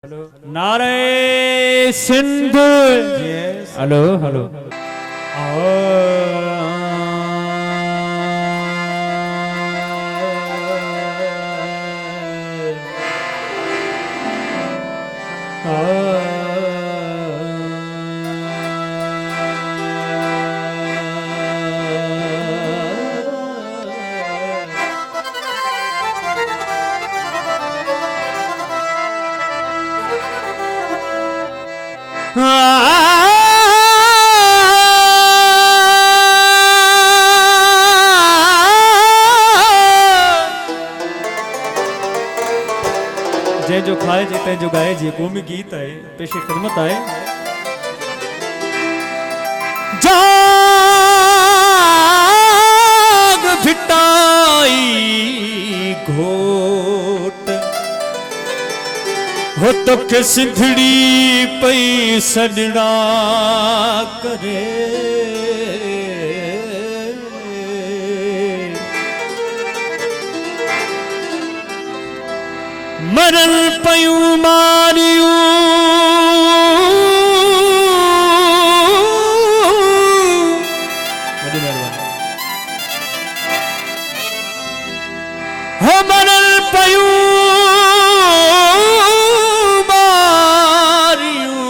नारे Sindhu. Hello hello. जय जो खाए जे जो गाए जे कौमी गीत है पेशे खिदमत है। जाग भिटाई घोट हो तो के सिंधड़ी पई सडड़ा करे मरल पयूं मारियूं हो मरल पयूं मारियूं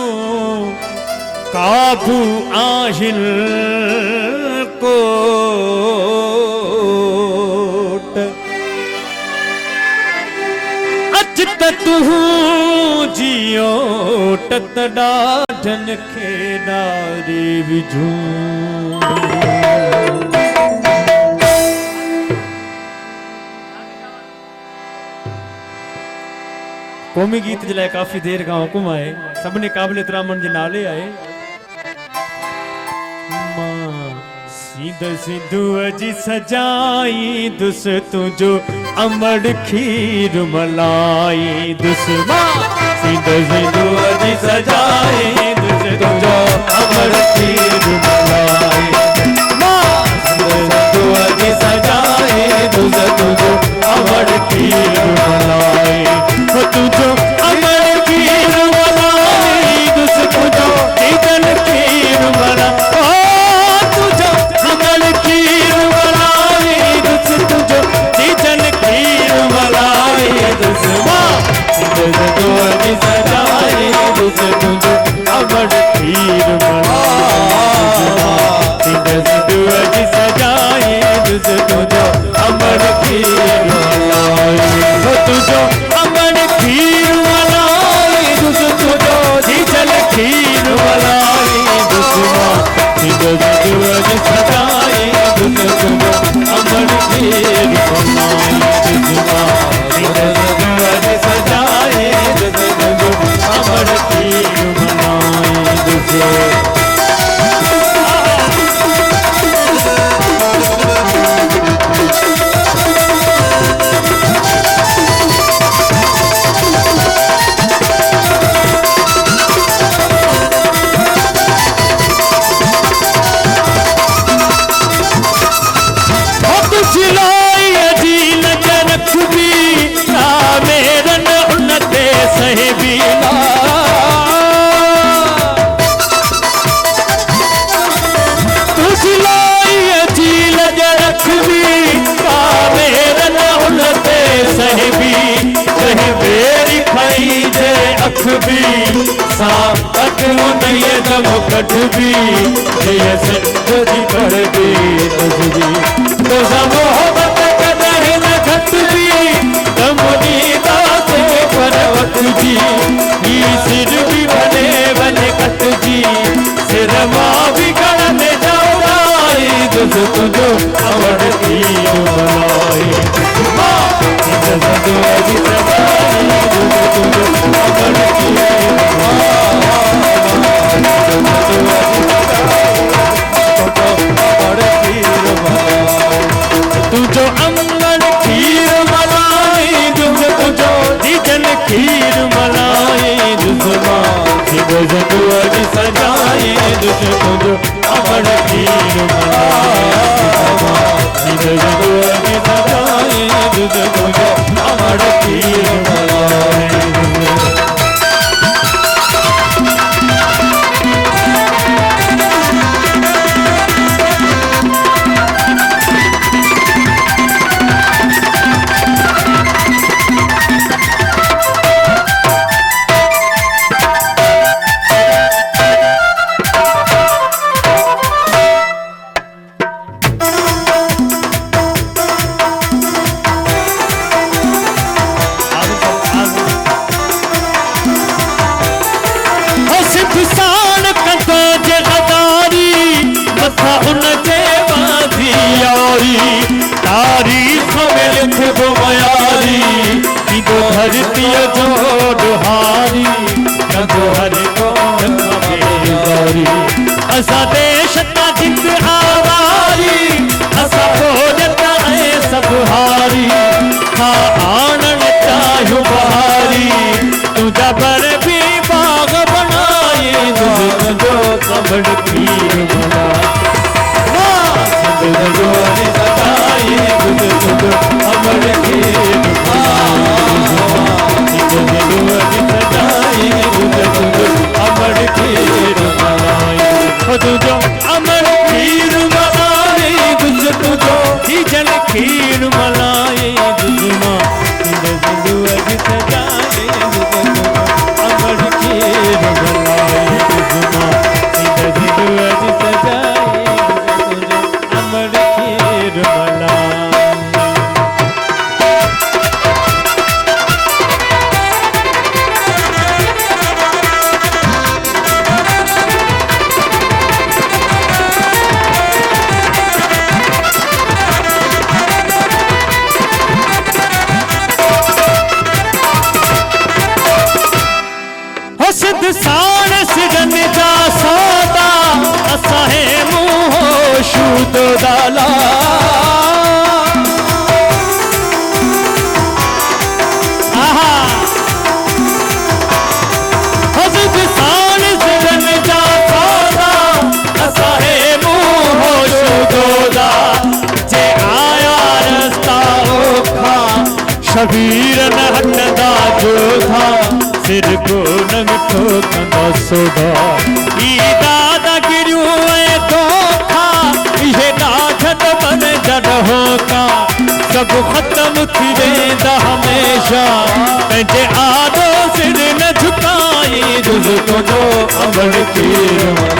काबू आहिल कोट अच तू जियो टत डाढन खे डारी विझूं। कौमी गीत जे लाइ काफ़ी देर खां हुकुम आहे सभिनी क़ाबिल एतिरामनि जे नाले आहे। सिंध सिंधूअ जी सजाई दुस तुंहिंजो अमड़ खीर मलाई दुस सिंध सिंधूअ जी सजाई दुस तुंहिंजो अमड़ खीर मलाई सिंधूअ जी सजाई दुस तुंहिंजो अमड़ खीर मलाई तुझो अमर खीर मलाई दुस तुझो ईदन खीर मला तुझो अमर खीर मलाई दुस तुझो ईदन खीर मलाई दुस सिंधु जी सजाई दुस तुझो अमर खीर मलाई सिंधु जी सजाई दुस तुझो अमर खीर मलाई तुझो खीर मलाई दुस तुझो जीजल खीर मलाई दुस सिंधु जी सजाई दुस तुझो अमर खीर मलाई सिंधु जी सजाई दुस तुझो अमर खीर मलाई दुस तुझो अमर खीर मलाई दुस तुझो जीजन खीर मलाई दुस सिंधु जी सजाई दुस तुझो अमर खीर मलाई सिंधु जी सजाई दुस तुझो अमर खीर मलाई धरतीअ जो ॾुहारी कंदो हर को बेज़ारी असां देश तां जित आवारी असां भोजत ऐं सभु हारी हा आणण चाहियूं बहारी तुंहिंजा बर बि बाग बनाए तुंहिंजो कमड़ खीर बनाए तुंहिंजो सताए तुंहिंजो कमड़ खीर अमर खीर बनाए तुझो अमर खीर बनाए तुझो ही जल खीर मलाई तुझमा सिंधु अज सजाए अमर खीर बनाए तुझमा सिंधु अज सजाए अमर खीर बनाए साण सिजन जा सौदा असां मुंह शूद दाला हज़रत साण सिजन जा सौदा असां मुंह शूद दा जे आया रस्ता ओखा शबीर न हटदा जोधा सिर को नंग ठोकंदा सोदा ई दादागिरियूं ऐं धोखा इहे ॾाढनि मन जॾ होका सभु ख़त्म थी वेंदा हमेशा पंहिंजे आदो सिर न झुकाए तुंहिंजो अमर खीर